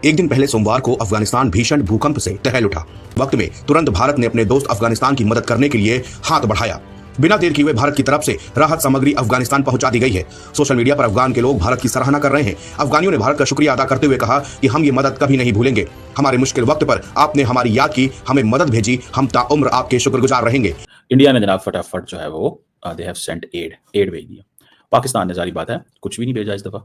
एक दिन पहले सोमवार को अफगानिस्तान भीषण भूकंप से टहल उठा। वक्त में तुरंत भारत ने अपने दोस्त अफगानिस्तान की मदद करने के लिए हाथ बढ़ाया। बिना देर किए भारत की तरफ से राहत सामग्री अफगानिस्तान पहुंचा दी गई है। सोशल मीडिया पर अफगान के लोग भारत की सराहना कर रहे हैं। अफगानियों ने भारत का शुक्रिया अदा करते हुए कहा कि हम ये मदद कभी नहीं भूलेंगे। हमारे मुश्किल वक्त पर आपने हमारी याद की, हमें मदद भेजी, हम ताउम्र आपके शुक्रगुजार रहेंगे। इंडिया ने जनाब फटाफट जो है वो दे हैव सेंट एड भेज दिया। पाकिस्तान ने जारी बात है कुछ भी नहीं भेजा इस दफ़ा,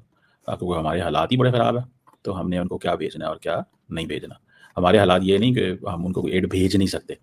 क्योंकि हमारे हालात ही बड़े ख़राब है, तो हमने उनको क्या भेजना है और क्या नहीं भेजना। हमारे हालात ये नहीं कि हम उनको एड भेज नहीं सकते,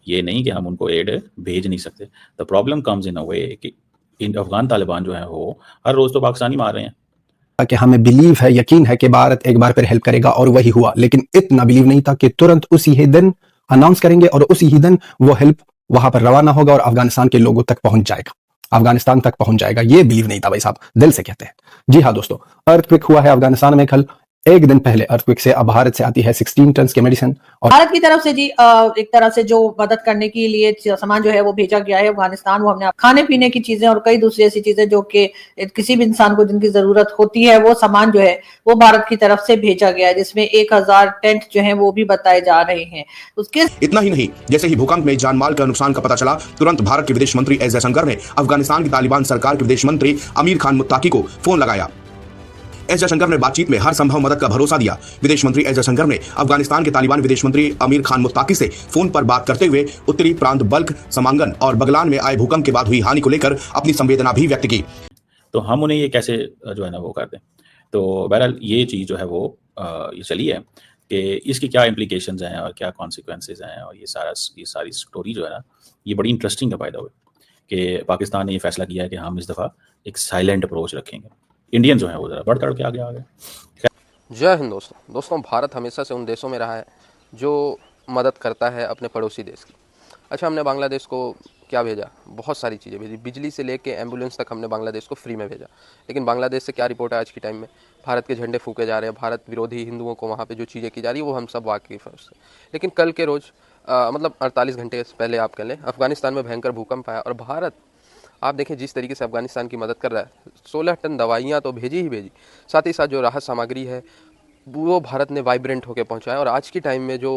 ये नहीं कि हम उनको एड भेज नहीं सकते। द प्रॉब्लम कम्स इन अ वे कि इन अफगान तालिबान जो है वो हर रोज़ तो पाकिस्तानी मार रहे हैं। कि हमें बिलीव है, यकीन है कि भारत एक बार फिर हेल्प करेगा, और वही हुआ। लेकिन इतना बिलीव नहीं था कि तुरंत उसी ही दिन अनाउंस करेंगे और उसी ही दिन वो हेल्प वहां पर रवाना होगा और अफगानिस्तान के लोगों तक पहुंच जाएगा, अफगानिस्तान तक पहुंच जाएगा। ये बिलीव नहीं था भाई साहब, दिल से कहते हैं। जी हाँ दोस्तों, अर्थक्वेक हुआ है अफगानिस्तान में कल। एक दिन पहले अर्थक्वेक से अब भारत से आती है 16 टन की मेडिसिन, और भारत की तरफ से जी एक तरह से जो मदद करने के लिए सामान जो है वो भेजा गया है अफगानिस्तान। वो हमने खाने पीने की चीजें और कई दूसरी ऐसी चीजें जो कि किसी भी इंसान को जिनकी जरूरत होती है, वो सामान जो है वो भारत की तरफ से भेजा गया है, जिसमें 1000 टेंट जो है वो भी बताए जा रहे हैं। उसके इतना ही नहीं, जैसे ही भूकंप में जान माल का नुकसान का पता चला, तुरंत भारत के विदेश मंत्री एस जयशंकर ने अफगानिस्तान की तालिबान सरकार के विदेश मंत्री अमीर खान मुत्ताकी को फोन लगाया। एस जयशंकर ने बातचीत में हर संभव मदद का भरोसा दिया। विदेश मंत्री एस जयशंकर ने अफगानिस्तान के तालिबान विदेश मंत्री अमीर खान मुत्ताकी से फोन पर बात करते हुए उत्तरी प्रांत बल्ख, समांगन और बगलान में आए भूकंप के बाद हुई हानि को लेकर अपनी संवेदना भी व्यक्त की। तो हम उन्हें ये कैसे जो है ना वो कर दें। तो बहरहाल ये चीज़ जो है वो ये चली है कि इसकी क्या इम्प्लीकेशंस हैं और क्या कॉन्सिक्वेंसेज हैं, और ये सारी स्टोरी जो है ना ये बड़ी इंटरेस्टिंग है बाय द वे, कि पाकिस्तान ने ये फैसला किया है कि हम इस दफ़ा एक साइलेंट अप्रोच रखेंगे। इंडियन जो है वो ज़रा बढ़ चढ़ के आगे आ गए। जय हिंद दोस्तों, भारत हमेशा से उन देशों में रहा है जो मदद करता है अपने पड़ोसी देश की। अच्छा, हमने बांग्लादेश को क्या भेजा? बहुत सारी चीज़ें भेजी, बिजली से लेके एम्बुलेंस तक हमने बांग्लादेश को फ्री में भेजा। लेकिन बांग्लादेश से क्या रिपोर्ट है आज के टाइम में? भारत के झंडे फूके जा रहे हैं, भारत विरोधी हिंदुओं को वहाँ पे जो चीज़ें की जा रही है वो हम सब वाकिफ़ हैं उससे। लेकिन कल के रोज़ मतलब 48 घंटे पहले आप कह लें, अफगानिस्तान में भयंकर भूकंप आया और भारत आप देखें जिस तरीके से अफगानिस्तान की मदद कर रहा है। 16 टन दवाइयाँ तो भेजी ही भेजी, साथ ही साथ जो राहत सामग्री है वो भारत ने वाइब्रेंट होकर पहुँचाया। और आज के टाइम में जो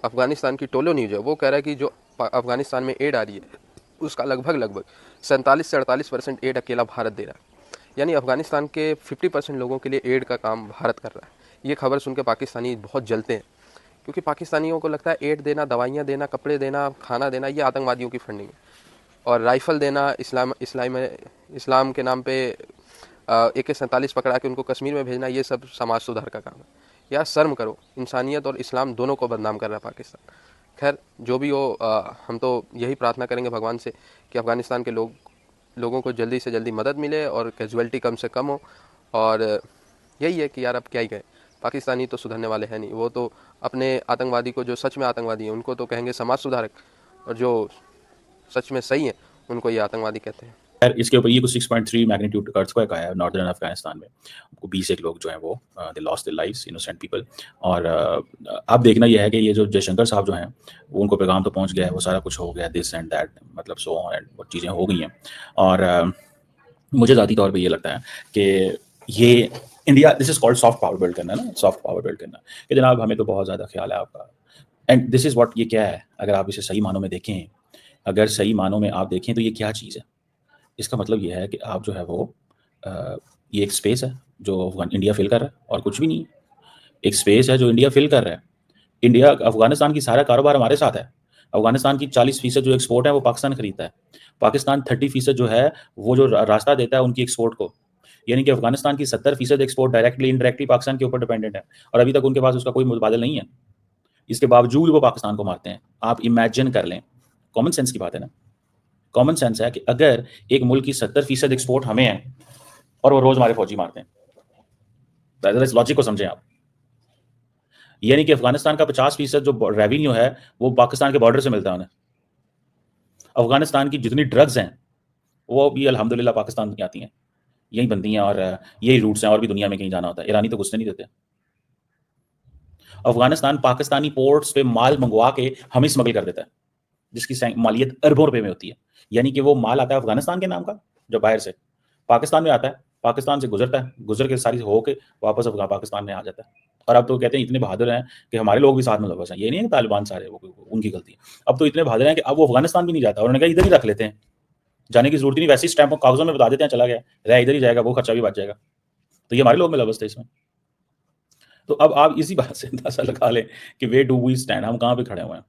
अफगानिस्तान की टोलो न्यूज़ है वो कह रहा है कि जो अफगानिस्तान में एड आ रही है उसका लगभग 47 से 48% एड अकेला भारत दे रहा है। यानी अफगानिस्तान के 50% लोगों के लिए एड का काम भारत कर रहा है। ये खबर सुन के पाकिस्तानी बहुत जलते हैं, क्योंकि पाकिस्तानियों को लगता है एड देना, दवाइयाँ देना, कपड़े देना, खाना देना ये आतंकवादियों की फंडिंग है, और राइफ़ल देना इस्लाम के नाम पे AK-47 पकड़ा के उनको कश्मीर में भेजना ये सब समाज सुधार का काम है। यार शर्म करो, इंसानियत और इस्लाम दोनों को बदनाम कर रहा है पाकिस्तान। खैर जो भी हो, हम तो यही प्रार्थना करेंगे भगवान से कि अफ़गानिस्तान के लोगों को जल्दी से जल्दी मदद मिले और कैजुअलिटी कम से कम हो। और यही है कि यार अब क्या ही कहें, पाकिस्तानी तो सुधरने वाले हैं नहीं। वो तो अपने आतंकवादी को, जो सच में आतंकवादी हैं उनको तो कहेंगे समाज सुधारक, और जो सच में सही है उनको ये आतंकवादी कहते हैं। खैर इसके ऊपर ये कुछ 6.3 मैग्नीट्यूड अर्थक्वेक आया है नॉर्दर्न अफगानिस्तान में। 21 लोग जो हैं वो they lost their lives, innocent people. और अब देखना यह है कि ये जो जयशंकर साहब जो हैं वो उनको पैगाम तो पहुंच गया है, वो सारा कुछ हो गया, दिस एंड दैट, मतलब सो ऑन एंड वो चीज़ें हो गई हैं। और मुझे ज़ाती तौर पर ये लगता है कि ये India, this is called soft power build करना ना, सॉफ्ट पावर बिल्ड करना कि जनाब हमें तो बहुत ज़्यादा ख्याल है आपका। एंड दिस इज़ व्हाट, ये क्या है? अगर आप इसे सही मानों में देखें, अगर सही मानों में आप देखें तो ये क्या चीज़ है? इसका मतलब ये है कि आप जो है वो ये एक स्पेस है जो इंडिया फिल कर रहा है और कुछ भी नहीं है। एक स्पेस है जो इंडिया फिल कर रहा है। इंडिया, अफगानिस्तान की सारा कारोबार हमारे साथ है। अफगानिस्तान की 40% जो एक्सपोर्ट है वो पाकिस्तान खरीदता है। पाकिस्तान 30% जो है वो जो रास्ता देता है उनकी एक्सपोर्ट को, यानी कि अफगानिस्तान की 70% एक्सपोर्ट डायरेक्टली इनडायरेक्टली पाकिस्तान के ऊपर डिपेंडेंट है, और अभी तक उनके पास उसका कोई मुतबादल नहीं है। इसके बावजूद वो पाकिस्तान को मारते हैं। आप इमेजिन कर लें, कॉमन सेंस की बात है ना, कॉमन सेंस है कि अगर एक मुल्क की 70% एक्सपोर्ट हमें है और वो रोज हमारे फौजी मारते हैं, इस लॉजिक को समझें आप। यानी कि अफगानिस्तान का 50% जो रेवेन्यू है वो पाकिस्तान के बॉर्डर से मिलता है उन्हें। अफगानिस्तान की जितनी ड्रग्स हैं वो भी अल्हम्दुलिल्लाह पाकिस्तान की आती हैं, यही बनती हैं, और यही रूट्स हैं, और भी दुनिया में कहीं जाना होता है। ईरानी तो घुसने नहीं देते। अफगानिस्तान पाकिस्तानी पोर्ट्स पे माल मंगवा के हमें स्मगल कर देता है, जिसकी मालियत अरबों रुपए में होती है। यानी कि वो माल आता है अफगानिस्तान के नाम का, जो बाहर से पाकिस्तान में आता है, पाकिस्तान से गुजरता है, गुजर के सारी हो के वापस पाकिस्तान में आ जाता है। और अब तो कहते हैं इतने बहादुर हैं कि हमारे लोग भी साथ में मुलव्वस हैं। ये नहीं है कि तालिबान सारे उनकी गलती है। अब तो इतने बहादुर हैं कि अब वो अफगानिस्तान भी नहीं जाता, उन्होंने कहा इधर ही रख लेते हैं, जाने की जरूरत ही नहीं, वैसे ही स्टैंप कागजों में बता देते हैं चला गया, रह इधर ही जाएगा, वो खर्चा भी बच जाएगा। तो ये हमारे लोग मुलव्वस थे इसमें। तो अब आप इसी बात से अंदाजा लगा लें कि वे डू वी स्टैंड, हम कहाँ पे खड़े हुए हैं,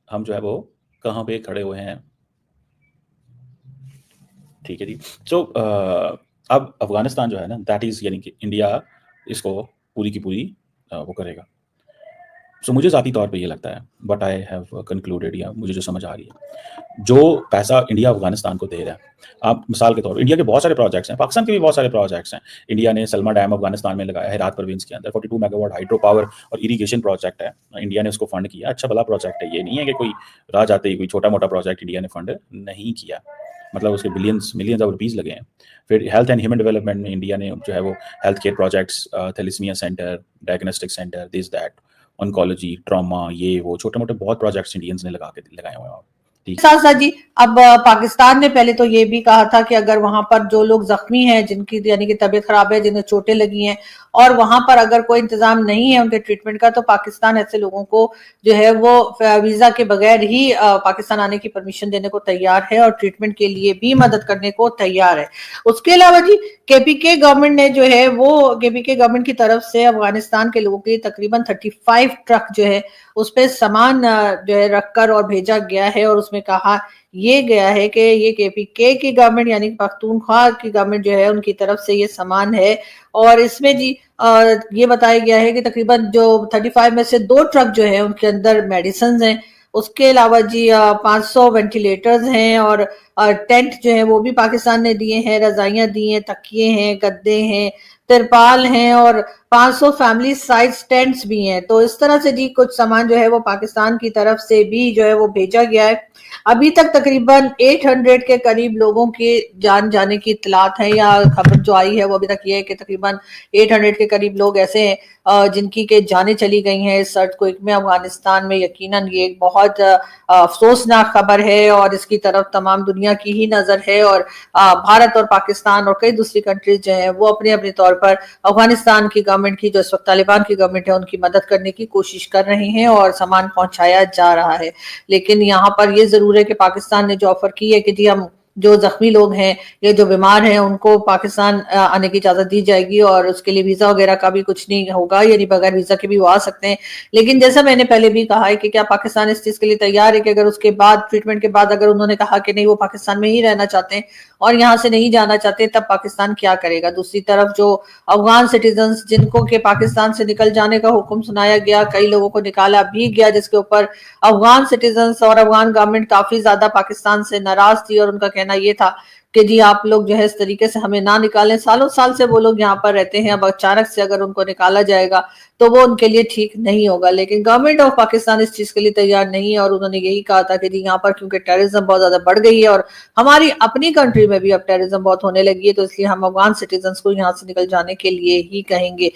हम जो है वो कहाँ पे खड़े हुए हैं। ठीक है जी। सो अब अफगानिस्तान जो है ना, दैट इज यानी कि इंडिया इसको पूरी की पूरी वो करेगा। सो मुझे ज़ाती तौर पे ये लगता है, बट आई हैव कंक्लूडेड, या मुझे जो समझ आ रही है, जो पैसा इंडिया अफगानिस्तान को दे रहा है, आप मिसाल के तौर पर इंडिया के बहुत सारे प्रोजेक्ट्स हैं, पाकिस्तान के भी बहुत सारे प्रोजेक्ट्स हैं। इंडिया ने सलमा डैम अफगानिस्तान में लगाया है, रात परवींस के अंदर 42 मेगावाट हाइड्रो पावर और इरीगेशन प्रोजेक्ट है, इंडिया ने उसको फंड किया। अच्छा भला प्रोजेक्ट है, ये नहीं है कि कोई राह जाते ही कोई छोटा मोटा प्रोजेक्ट इंडिया ने फंड नहीं किया, मतलब उसके बिलियंस मिलियंस ऑफ रुपीज़ लगे हैं। फिर हेल्थ एंड ह्यूमन डेवलपमेंट में इंडिया ने जो है वो health care projects, thalassemia centre, diagnostic centre, this that, oncology, trauma, ये वो छोटे मोटे बहुत प्रोजेक्ट्स इंडियंस ने लगाए हुए हैं। ठीक। साथ साथ जी, अब पाकिस्तान ने पहले तो ये भी कहा था कि अगर वहां पर जो लोग जख्मी हैं, जिनकी यानी कि तबीयत खराब है, जिन्हें चोटें लगी हैं, और वहां पर अगर कोई इंतजाम नहीं है उनके ट्रीटमेंट का, तो पाकिस्तान ऐसे लोगों को जो है वो वीजा के बगैर ही पाकिस्तान आने की परमिशन देने को तैयार है और ट्रीटमेंट के लिए भी मदद करने को तैयार है। उसके अलावा जी, केपीके गवर्नमेंट ने जो है वो केपीके गवर्नमेंट की तरफ से अफगानिस्तान के लोगों के लिए तकरीबन 35 ट्रक जो है उस पर सामान जो है रखकर और भेजा गया है, और उसमें कहा ये गया है कि ये केपीके की गवर्नमेंट यानी पख्तूनख्वा की गवर्नमेंट जो है उनकी तरफ से ये सामान है। और इसमें जी ये बताया गया है कि तकरीबन जो 35 में से 2 ट्रक जो है उनके अंदर मेडिसिन हैं। उसके अलावा जी 500 वेंटिलेटर्स हैं, और टेंट जो है वो भी पाकिस्तान ने दिए हैं, रजाइयां दी हैं, तकिए हैं, गद्दे हैं, तिरपाल हैं, और 500 फैमिली साइज टेंट्स भी हैं। तो इस तरह से जी कुछ सामान जो है वो पाकिस्तान की तरफ से भी जो है वो भेजा गया है। अभी तक तकरीबन 800 के करीब लोगों के जान जाने की इत्तलात है, या खबर जो आई है वो अभी तक ये है कि तकरीबन 800 के करीब लोग ऐसे हैं जिनकी के जाने चली गई हैं इस अर्थक्वेक में अफगानिस्तान में। यकीनन ये एक बहुत अफसोसनाक खबर है, और इसकी तरफ तमाम दुनिया की ही नजर है, और भारत और पाकिस्तान और कई दूसरी कंट्रीज जो है वो अपने अपने तौर पर अफगानिस्तान की गवर्नमेंट की, जो इस वक्त तालिबान की गवर्नमेंट है, उनकी मदद करने की कोशिश कर रहे हैं और सामान पहुंचाया जा रहा है। लेकिन यहाँ पर ये जरूर है कि पाकिस्तान ने जो ऑफर की है कि जी हम जो जख्मी लोग हैं या जो बीमार हैं उनको पाकिस्तान आने की इजाजत दी जाएगी, और उसके लिए वीजा वगैरह का भी कुछ नहीं होगा, यानी बगैर वीजा के भी वो आ सकते हैं। लेकिन जैसा मैंने पहले भी कहा है कि क्या पाकिस्तान इस चीज के लिए तैयार है कि अगर उसके बाद ट्रीटमेंट के बाद अगर उन्होंने कहा कि नहीं वो पाकिस्तान में ही रहना चाहते हैं और यहाँ से नहीं जाना चाहते, तब पाकिस्तान क्या करेगा? दूसरी तरफ जो अफगान सिटीजन जिनको के पाकिस्तान से निकल जाने का हुक्म सुनाया गया, कई लोगों को निकाला भी गया, जिसके ऊपर अफगान सिटीजन और अफगान गवर्नमेंट काफी ज्यादा पाकिस्तान से नाराज थी, और उनका कहना ये था कि जी आप लोग जो है इस तरीके से हमें ना निकालें, सालों साल से वो लोग यहाँ पर रहते हैं, अब अचानक से अगर उनको निकाला जाएगा तो वो उनके लिए ठीक नहीं होगा। लेकिन गवर्नमेंट ऑफ पाकिस्तान इस चीज के लिए तैयार नहीं है, और उन्होंने यही कहा था कि जी यहाँ पर क्योंकि टेररिज्म बहुत ज्यादा बढ़ गई है और हमारी अपनी कंट्री में भी अब टेररिज्म बहुत होने लगी है, तो इसलिए हम अफगान सिटीजन को यहाँ से निकल जाने के लिए ही कहेंगे।